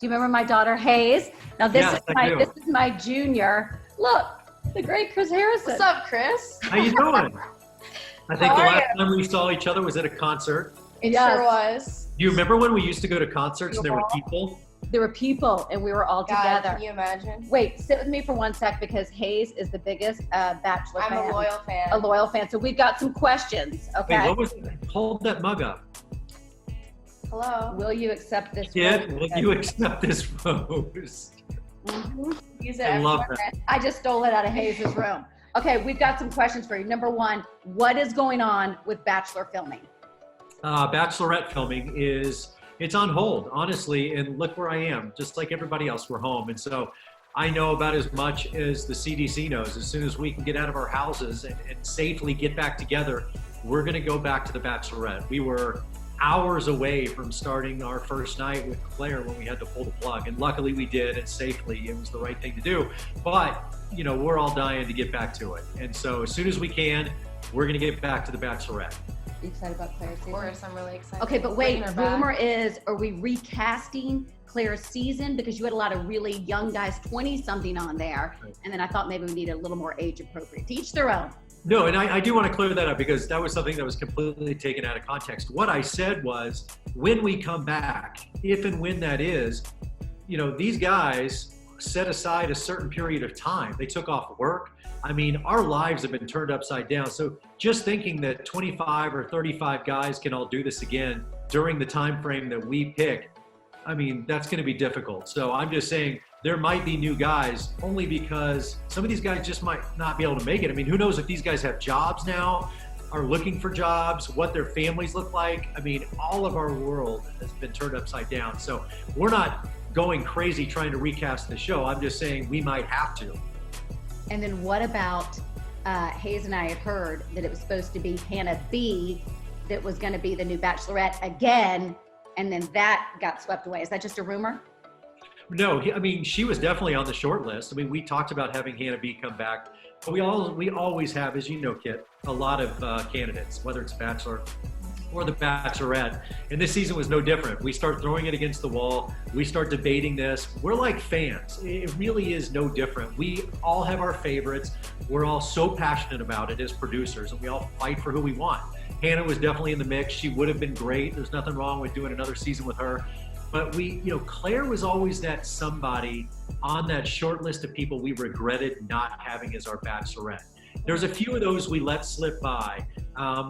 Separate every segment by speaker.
Speaker 1: Do you remember my daughter Hayes? Now
Speaker 2: Yes, I do.
Speaker 1: this is my junior. Look, the great Chris Harrison.
Speaker 3: What's up, Chris?
Speaker 2: How you doing? I think
Speaker 3: How
Speaker 2: the
Speaker 3: are
Speaker 2: last time we saw each other was at a concert.
Speaker 3: It
Speaker 1: Yes.
Speaker 3: sure was.
Speaker 2: Do you remember when we used to go to concerts and there were people?
Speaker 1: There were people, and we were all
Speaker 3: God,
Speaker 1: together.
Speaker 3: can you imagine?
Speaker 1: Wait, sit with me for 1 sec because Hayes is the biggest Bachelor fan.
Speaker 3: I'm a loyal fan.
Speaker 1: A loyal fan. So we've got some questions. Okay.
Speaker 2: Wait, what was it? Hold that mug up.
Speaker 3: Hello.
Speaker 1: Will you accept this?
Speaker 2: Kid,
Speaker 1: rose?
Speaker 2: will you accept this rose?
Speaker 1: Mhm.
Speaker 3: Use it
Speaker 2: I love
Speaker 3: everywhere.
Speaker 2: that.
Speaker 1: I just stole it out of Hayes' room. Okay, we've got some questions for you. Number one, what is going on with Bachelor filming?
Speaker 2: Bachelorette filming it's on hold, honestly, and look where I am. Just like everybody else, we're home. And so I know about as much as the CDC knows. As soon as we can get out of our houses and safely get back together, we're gonna go back to the Bachelorette. We were hours away from starting our first night with Claire when we had to pull the plug. And luckily we did, and safely. It was the right thing to do. But, you know, we're all dying to get back to it. And so as soon as we can, we're gonna get back to the Bachelorette.
Speaker 1: Are you excited about Claire's
Speaker 3: Of
Speaker 1: season?
Speaker 3: course, I'm really excited.
Speaker 1: Okay, but wait,
Speaker 3: Bringing her back.
Speaker 1: rumor is, are we recasting Claire's season? Because you had a lot of really young guys, 20-something on there.
Speaker 2: Right.
Speaker 1: And then I thought maybe we need a little more age appropriate. To each their own.
Speaker 2: No, and I do want to clear that up because that was something that was completely taken out of context. What I said was, when we come back, if and when that is, you know, these guys set aside a certain period of time. They took off work. I mean, our lives have been turned upside down. So just thinking that 25 or 35 guys can all do this again during the time frame that we pick, I mean, that's going to be difficult. So I'm just saying there might be new guys only because some of these guys just might not be able to make it. I mean, who knows if these guys have jobs now, are looking for jobs, what their families look like. I mean, all of our world has been turned upside down. So we're not going crazy trying to recast the show. I'm just saying we might have to.
Speaker 1: And then what about, Hayes and I had heard that it was supposed to be Hannah B that was going to be the new Bachelorette again. And then that got swept away. Is that just a rumor?
Speaker 2: No, I mean, she was definitely on the short list. I mean, we talked about having Hannah B come back, but we always have, as you know, Kit, a lot of candidates, whether it's Bachelor or the Bachelorette. And this season was no different. We start throwing it against the wall. We start debating this. We're like fans. It really is no different. We all have our favorites. We're all so passionate about it as producers, and we all fight for who we want. Hannah was definitely in the mix. She would have been great. There's nothing wrong with doing another season with her. But Claire was always that somebody on that short list of people we regretted not having as our Bachelorette. There's a few of those we let slip by.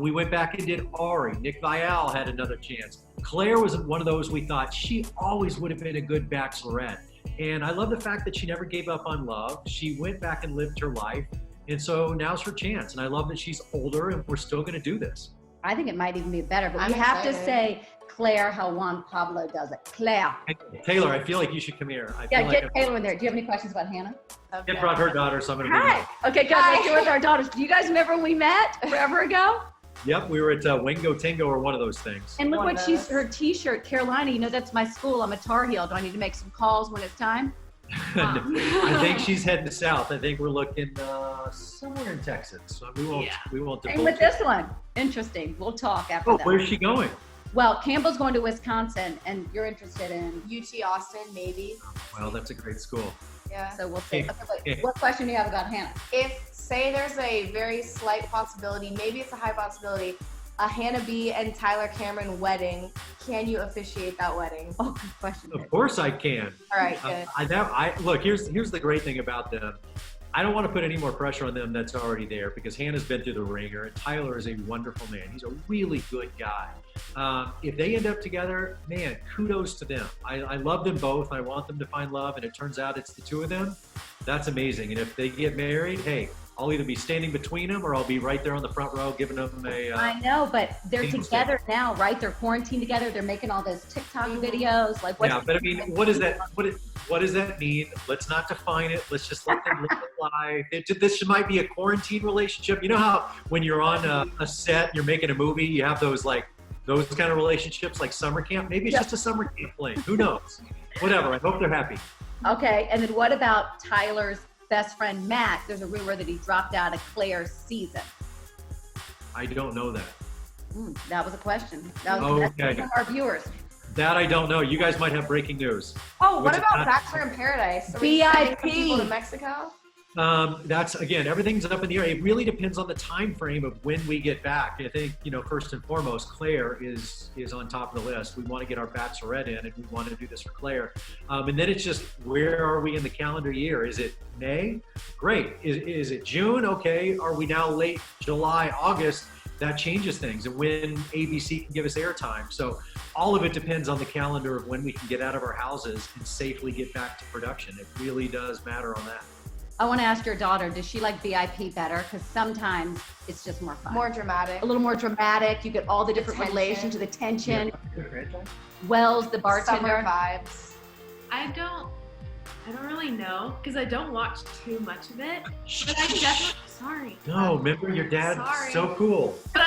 Speaker 2: We went back and did Ari. Nick Vial had another chance. Claire was one of those we thought she always would have been a good Bachelorette. And I love the fact that she never gave up on love. She went back and lived her life. And so now's her chance. And I love that she's older and we're still going to do this.
Speaker 1: I think it might even be better, but
Speaker 3: I'm
Speaker 1: we have to
Speaker 3: excited.
Speaker 1: say Claire how Juan Pablo does it. Claire.
Speaker 2: Hey, Taylor, I feel like you should come here. I
Speaker 1: Yeah,
Speaker 2: feel
Speaker 1: get
Speaker 2: like
Speaker 1: Taylor in there. Do you have any questions about Hannah?
Speaker 2: Kit brought her daughter, so I'm going to give
Speaker 1: Hi. Okay, good. Let's do it with our daughters. Do you guys remember when we met forever ago?
Speaker 2: Yep, we were at Wingo Tingo or one of those things.
Speaker 1: And look
Speaker 3: One
Speaker 1: what
Speaker 3: of
Speaker 1: she's,
Speaker 3: those.
Speaker 1: her t-shirt, Carolina, you know, that's my school. I'm a Tar Heel. Do I need to make some calls when it's time?
Speaker 2: I think she's heading south. I think we're looking somewhere in Texas. So we won't
Speaker 1: Same
Speaker 2: divulge
Speaker 1: with
Speaker 2: it.
Speaker 1: this one. Interesting. We'll talk after
Speaker 2: Oh,
Speaker 1: that.
Speaker 2: where's she going?
Speaker 1: Well, Campbell's going to Wisconsin, and you're interested in,
Speaker 3: UT Austin, maybe.
Speaker 2: Well, that's a great school.
Speaker 3: Yeah.
Speaker 1: so we'll see.
Speaker 2: Hey,
Speaker 1: Okay, wait.
Speaker 2: hey.
Speaker 1: What question do you have about Hannah?
Speaker 3: If, say there's a very slight possibility, maybe it's a high possibility, a Hannah B and Tyler Cameron wedding, can you officiate that wedding?
Speaker 1: Oh, good question.
Speaker 2: Of course I can.
Speaker 3: All right, good.
Speaker 2: Look, here's the great thing about them. I don't want to put any more pressure on them that's already there because Hannah's been through the ringer and Tyler is a wonderful man. He's a really good guy. If they end up together, man, kudos to them. I love them both. I want them to find love, and it turns out it's the two of them. That's amazing. And if they get married, hey, I'll either be standing between them or I'll be right there on the front row giving them a.
Speaker 1: I know, but they're
Speaker 2: Team
Speaker 1: together now, right? They're quarantined together. They're making all those TikTok videos. Like, what's
Speaker 2: Yeah, but I mean, what does that mean? Let's not define it. Let's just let them live their life. This might be a quarantine relationship. You know how when you're on a set, you're making a movie, you have those kind of relationships like summer camp. Maybe it's just a summer camp thing. Who knows? Whatever. I hope they're happy.
Speaker 1: Okay, and then what about Tyler's best friend, Matt? There's a rumor that he dropped out of Claire's season.
Speaker 2: I don't know that.
Speaker 1: That was a question. That was
Speaker 2: Okay.
Speaker 1: from our viewers.
Speaker 2: That I don't know. You guys might have breaking news.
Speaker 3: Oh, what
Speaker 2: Which is
Speaker 3: about
Speaker 2: not-
Speaker 3: Bachelor in Paradise? Are we sending some people to
Speaker 1: VIP.
Speaker 3: Mexico?
Speaker 2: That's again, everything's up in the air. It really depends on the time frame of when we get back. I think, first and foremost, Claire is on top of the list. We want to get our Bachelorette in, and we want to do this for Claire. And then it's just, where are we in the calendar year? Is it May? Great. Is it June? Okay. Are we now late July, August? That changes things, and when ABC can give us airtime. So all of it depends on the calendar of when we can get out of our houses and safely get back to production. It really does matter on that.
Speaker 1: I want to ask your daughter, does she like VIP better? Because sometimes it's just more fun.
Speaker 3: More dramatic.
Speaker 1: A little more dramatic. You get all the different
Speaker 3: tension.
Speaker 1: relations, the tension.
Speaker 2: Yeah.
Speaker 1: Wells, the
Speaker 3: Summer
Speaker 1: bartender.
Speaker 3: vibes.
Speaker 4: I don't really know because I don't watch too much of it. But I definitely, sorry.
Speaker 2: No, remember your dad?
Speaker 4: Sorry.
Speaker 2: So cool.
Speaker 4: But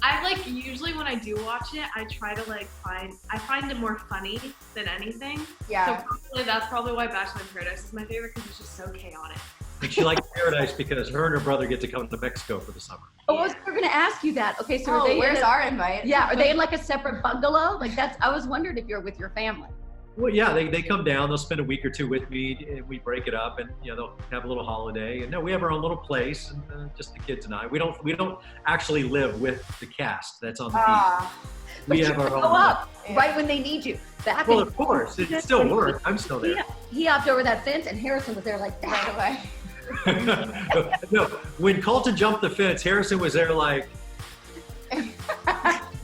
Speaker 4: I usually when I do watch it, I try to I find it more funny than anything.
Speaker 3: Yeah.
Speaker 4: So that's probably why Bachelor in Paradise is my favorite, because it's just so chaotic.
Speaker 2: And she likes Paradise because her and her brother get to come to Mexico for the summer.
Speaker 1: Oh, I was going to ask you that. Okay, so are
Speaker 3: Oh,
Speaker 1: they
Speaker 3: where's
Speaker 1: in
Speaker 3: our invite?
Speaker 1: are they in like a separate bungalow? Like I was wondering if you're with your family.
Speaker 2: Well, yeah, they come down. They'll spend a week or two with me, and we break it up, and they'll have a little holiday. And no, we have our own little place, and just the kids and I. We don't actually live with the cast that's on the beach.
Speaker 1: But
Speaker 2: We
Speaker 1: you
Speaker 2: have our
Speaker 1: go
Speaker 2: own.
Speaker 1: up
Speaker 3: Yeah.
Speaker 1: right when they need you. Back
Speaker 2: Well,
Speaker 1: in-
Speaker 2: of course, it still works. I'm still there.
Speaker 1: He hopped over that fence, and Harrison was there like
Speaker 3: Right
Speaker 1: that.
Speaker 3: away.
Speaker 2: No, when Colton jumped the fence, Harrison was there like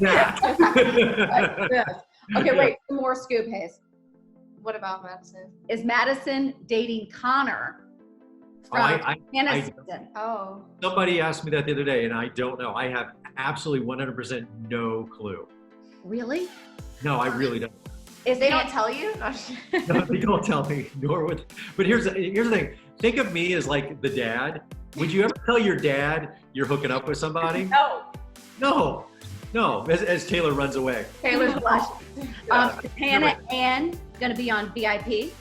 Speaker 2: that.
Speaker 1: Like this. Okay, wait, some more scoop, Hayes.
Speaker 3: What about Madison?
Speaker 1: Is Madison dating Connor
Speaker 2: Oh,
Speaker 1: from
Speaker 2: I-
Speaker 1: Hannah's
Speaker 2: I-
Speaker 1: season?
Speaker 3: Oh.
Speaker 2: Somebody asked me that the other day, and I don't know. I have absolutely 100% no clue.
Speaker 1: Really?
Speaker 2: No, I really don't.
Speaker 1: Is
Speaker 3: They don't tell you? No.
Speaker 2: No, they don't tell me, nor would. But here's the thing. Think of me as like the dad. Would you ever tell your dad you're hooking up with somebody?
Speaker 1: No.
Speaker 2: No. As Taylor runs away.
Speaker 1: Taylor's blushing. Is Hannah Ann going to be on VIP?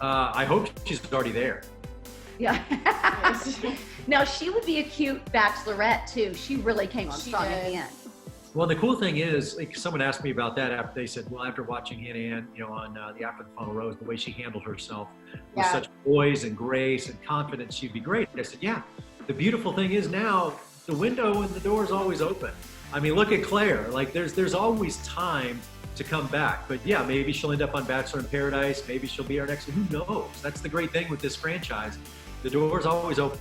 Speaker 2: I hope she's already there.
Speaker 1: Yeah. Now, she would be a cute bachelorette, too. She really came on
Speaker 3: She
Speaker 1: strong at
Speaker 3: did.
Speaker 1: the end.
Speaker 2: Well, the cool thing is, like, someone asked me about that after they said, well, after watching Hannah Ann, on the After the Final Rose, the way she handled herself with
Speaker 3: Yeah.
Speaker 2: such poise and grace and confidence, she'd be great. I said, yeah. The beautiful thing is now the window and the door is always open. I mean, look at Claire. Like, there's always time to come back. But yeah, maybe she'll end up on Bachelor in Paradise. Maybe she'll be our next. Who knows? That's the great thing with this franchise. The door's always open.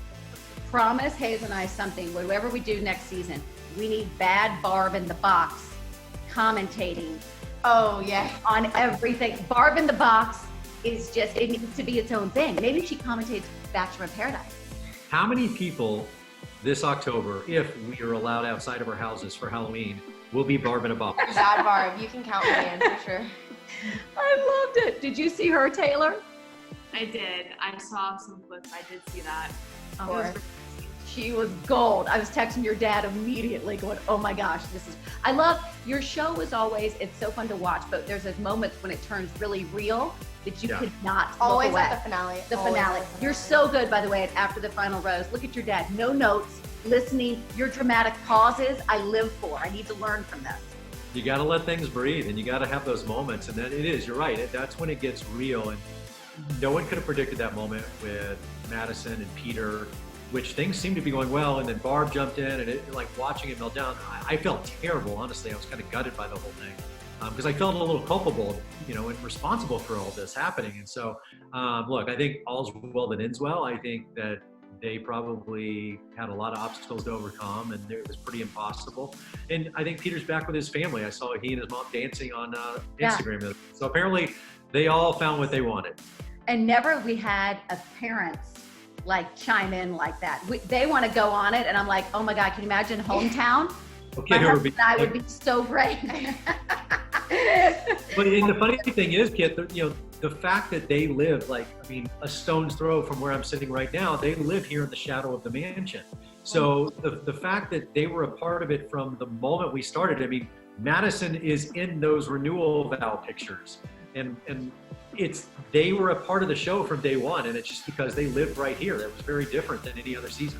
Speaker 1: Promise Hayes and I something. Whatever we do next season, we need Bad Barb in the Box commentating
Speaker 3: Oh, yeah.
Speaker 1: on everything. Barb in the Box is just, it needs to be its own thing. Maybe she commentates Bachelor in Paradise.
Speaker 2: How many people this October, if we are allowed outside of our houses for Halloween, will be Barb in a box?
Speaker 3: Bad Barb. You can count me in for sure.
Speaker 1: I loved it. Did you see her, Taylor?
Speaker 4: I did. I saw some clips. I did see that.
Speaker 3: Of
Speaker 4: It was
Speaker 3: course.
Speaker 1: She was gold. I was texting your dad immediately going, oh my gosh, I love, your show is always, it's so fun to watch, but there's those moments when it turns really real that you
Speaker 2: Yeah.
Speaker 1: could not
Speaker 3: Always
Speaker 1: look away.
Speaker 3: at the finale.
Speaker 1: The
Speaker 3: Always
Speaker 1: finale.
Speaker 3: at the
Speaker 1: You're
Speaker 3: finale.
Speaker 1: so good, by the way, at After the Final Rose. Look at your dad. No notes, listening, your dramatic pauses, I live for. I need to learn from this.
Speaker 2: You got to let things breathe, and you got to have those moments. And then it is, you're right. That's when it gets real. And no one could have predicted that moment with Madison and Peter, which things seemed to be going well. And then Barb jumped in, and it, like, watching it melt down, I felt terrible, honestly. I was kind of gutted by the whole thing because I felt a little culpable, and responsible for all this happening. And so, look, I think all's well that ends well. I think that they probably had a lot of obstacles to overcome, and it was pretty impossible. And I think Peter's back with his family. I saw he and his mom dancing on
Speaker 1: Yeah.
Speaker 2: Instagram. So apparently they all found what they wanted.
Speaker 1: And never have we had a parents like chime in like that. They want to go on it, and I'm like, oh my God, can you imagine hometown?
Speaker 2: Okay,
Speaker 1: My
Speaker 2: who would be,
Speaker 1: husband and I would be so great.
Speaker 2: but the funny thing is, Kit, the fact that they live a stone's throw from where I'm sitting right now, they live here in the shadow of the mansion. So the fact that they were a part of it from the moment we started, Madison is in those renewal vow pictures, and they were a part of the show from day one, and it's just because they lived right here. That was very different than any other season.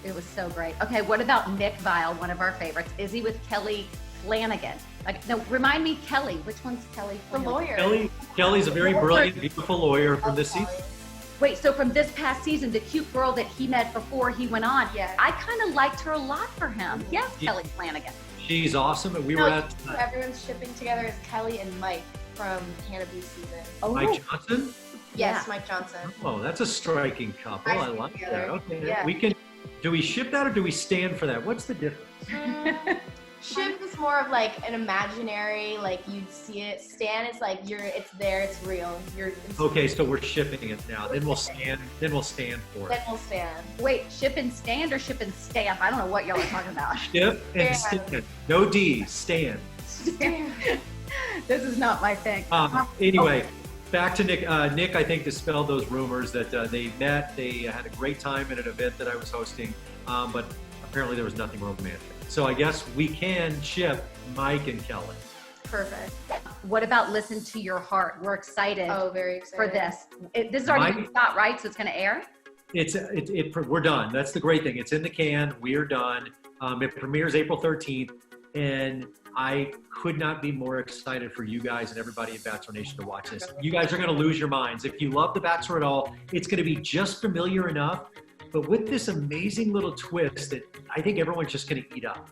Speaker 1: It was so great. Okay, what about Nick Vile, one of our favorites? Is he with Kelly Flanagan. Like, no, remind me, Kelly. Which one's Kelly?
Speaker 3: The lawyer.
Speaker 2: Kelly's a very brilliant, beautiful lawyer from this season.
Speaker 1: Wait, so from this past season, the cute girl that he met before he went on,
Speaker 3: Yes.
Speaker 1: I kind of liked her a lot for him. Yes, Kelly Flanagan.
Speaker 2: She's awesome, and we
Speaker 3: No,
Speaker 2: were at
Speaker 3: everyone's shipping together is Kelly and Mike from Hannah B season.
Speaker 1: Oh,
Speaker 2: Mike Johnson.
Speaker 3: Yes,
Speaker 1: Yeah.
Speaker 3: Mike Johnson.
Speaker 2: Oh, that's a striking couple. I
Speaker 3: Nice
Speaker 2: like
Speaker 3: together.
Speaker 2: that. Okay,
Speaker 3: Yeah.
Speaker 2: we can. Do we ship that or do we stand for that? What's the difference?
Speaker 3: Ship is more of like an imaginary, like you'd see it. Stan is like it's there, it's real.
Speaker 2: Okay, so we're shipping it now. Then we'll stand. Then we'll stand for
Speaker 3: Then
Speaker 2: it.
Speaker 3: we'll stand.
Speaker 1: Wait, ship and stand or ship and stamp? I don't know what y'all are talking about.
Speaker 2: Ship and stand. No D. Stand.
Speaker 1: This is not my thing.
Speaker 2: Anyway, back to Nick. Nick, I think, dispelled those rumors that they met. They had a great time at an event that I was hosting, but apparently there was nothing romantic. So I guess we can ship Mike and Kelly.
Speaker 3: Perfect.
Speaker 1: What about Listen to Your Heart? We're excited
Speaker 3: Oh, very
Speaker 1: for
Speaker 3: excited.
Speaker 1: this. This is already
Speaker 2: Mike-
Speaker 1: been shot, right? So it's going to air?
Speaker 2: We're done. That's the great thing. It's in the can. We're done. It premieres April 13th, and I could not be more excited for you guys and everybody at Bachelor Nation to watch this. You guys are going to lose your minds. If you love The Bachelor at all, it's going to be just familiar enough, but with this amazing little twist that I think everyone's just going to eat up.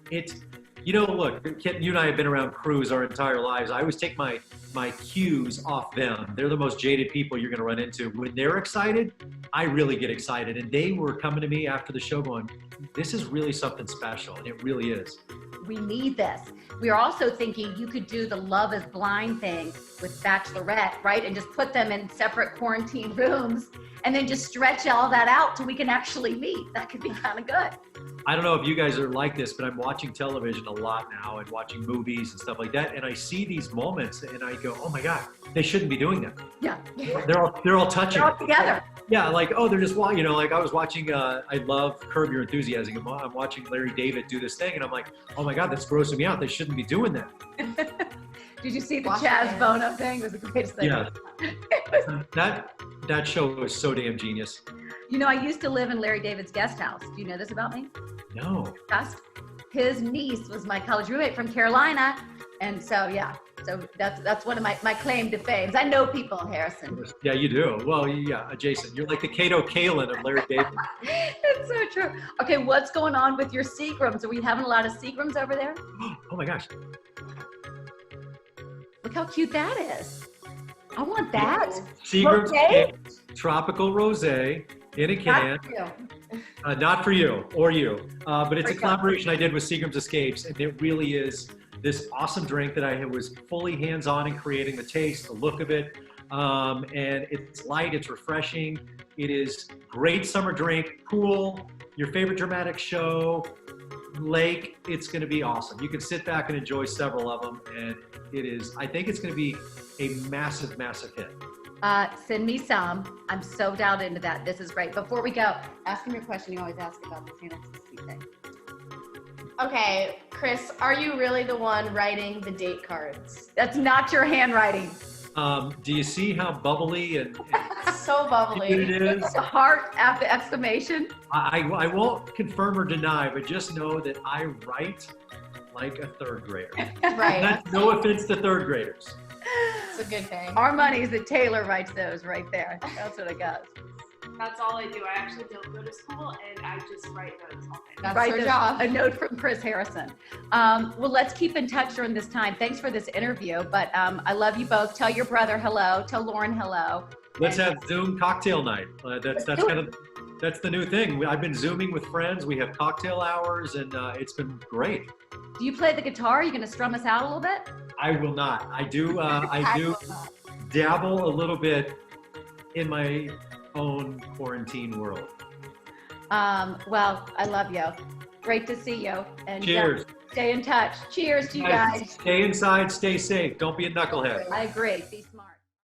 Speaker 2: Look, Kit, you and I have been around crews our entire lives. I always take my cues off them. They're the most jaded people you're going to run into. When they're excited, I really get excited. And they were coming to me after the show going, this is really something special. And it really is.
Speaker 1: We need this. We are also thinking you could do the Love is Blind thing with Bachelorette, right? And just put them in separate quarantine rooms and then just stretch all that out till we can actually meet. That could be kind of good.
Speaker 2: I don't know if you guys are like this, but I'm watching television a lot now and watching movies and stuff like that. And I see these moments and I go, oh my God, they shouldn't be doing that.
Speaker 1: Yeah.
Speaker 2: They're all touching.
Speaker 1: They're all together.
Speaker 2: Yeah, like, oh, they're just, like I was watching, I love Curb Your Enthusiasm. I'm watching Larry David do this thing and I'm like, oh my God, that's grossing me out. They shouldn't be doing that.
Speaker 1: Did you see the
Speaker 3: Wash
Speaker 1: Chaz
Speaker 3: your
Speaker 1: Bono thing? It was the greatest thing.
Speaker 2: Yeah. That show was so damn genius.
Speaker 1: You know, I used to live in Larry David's guest house. Do you know this about me?
Speaker 2: No.
Speaker 1: Just his niece was my college roommate from Carolina. And so, yeah, so that's one of my claim to fame. I know people, Harrison.
Speaker 2: Yeah, you do. Well, yeah, Jason, you're like the Kato Kalin of Larry David.
Speaker 1: It's so true. Okay, what's going on with your Seagrams? Are we having a lot of Seagrams over there?
Speaker 2: Oh my gosh.
Speaker 1: Look how cute that is. I want that.
Speaker 2: Seagram's
Speaker 1: Rosé?
Speaker 2: Tropical Rosé in a can.
Speaker 1: Not you.
Speaker 2: Not for you or you, but it's a
Speaker 1: For you.
Speaker 2: collaboration I did with Seagram's Escapes, and it really is this awesome drink that I was fully hands-on in creating the taste, the look of it, and it's light, it's refreshing. It is great summer drink, pool, your favorite dramatic show, lake. It's going to be awesome. You can sit back and enjoy several of them, and I think it's going to be a massive, massive hit.
Speaker 1: Send me some. I'm so dialed into that. This is great. Before we go, ask him your question you always ask about the Hannah thing.
Speaker 3: Okay, Chris, are you really the one writing the date cards?
Speaker 1: That's not your handwriting.
Speaker 2: Do you see how bubbly and
Speaker 3: So bubbly.
Speaker 2: cute it is?
Speaker 1: The heart after exclamation.
Speaker 2: I won't confirm or deny, but just know that I write like a third grader.
Speaker 3: Right.
Speaker 2: That's no offense to third graders.
Speaker 3: It's a good thing.
Speaker 1: Our money's that Taylor writes those right there. That's what it goes.
Speaker 4: That's all I do. I actually don't go to school and I just write notes all day.
Speaker 3: That's
Speaker 1: Write
Speaker 3: her
Speaker 1: those-
Speaker 3: job.
Speaker 1: A note from Chris Harrison. Well, let's keep in touch during this time. Thanks for this interview, but I love you both. Tell your brother hello. Tell Lauren hello.
Speaker 2: Let's have Zoom cocktail night. That's the new thing. I've been Zooming with friends. We have cocktail hours, and it's been great.
Speaker 1: Do you play the guitar? Are you going to strum us out a little bit?
Speaker 2: I will not. I do dabble a little bit in my own quarantine world.
Speaker 1: Well, I love you. Great to see you. And
Speaker 2: Cheers.
Speaker 1: stay in touch. Cheers to you guys.
Speaker 2: Stay inside. Stay safe. Don't be a knucklehead.
Speaker 1: I agree. Be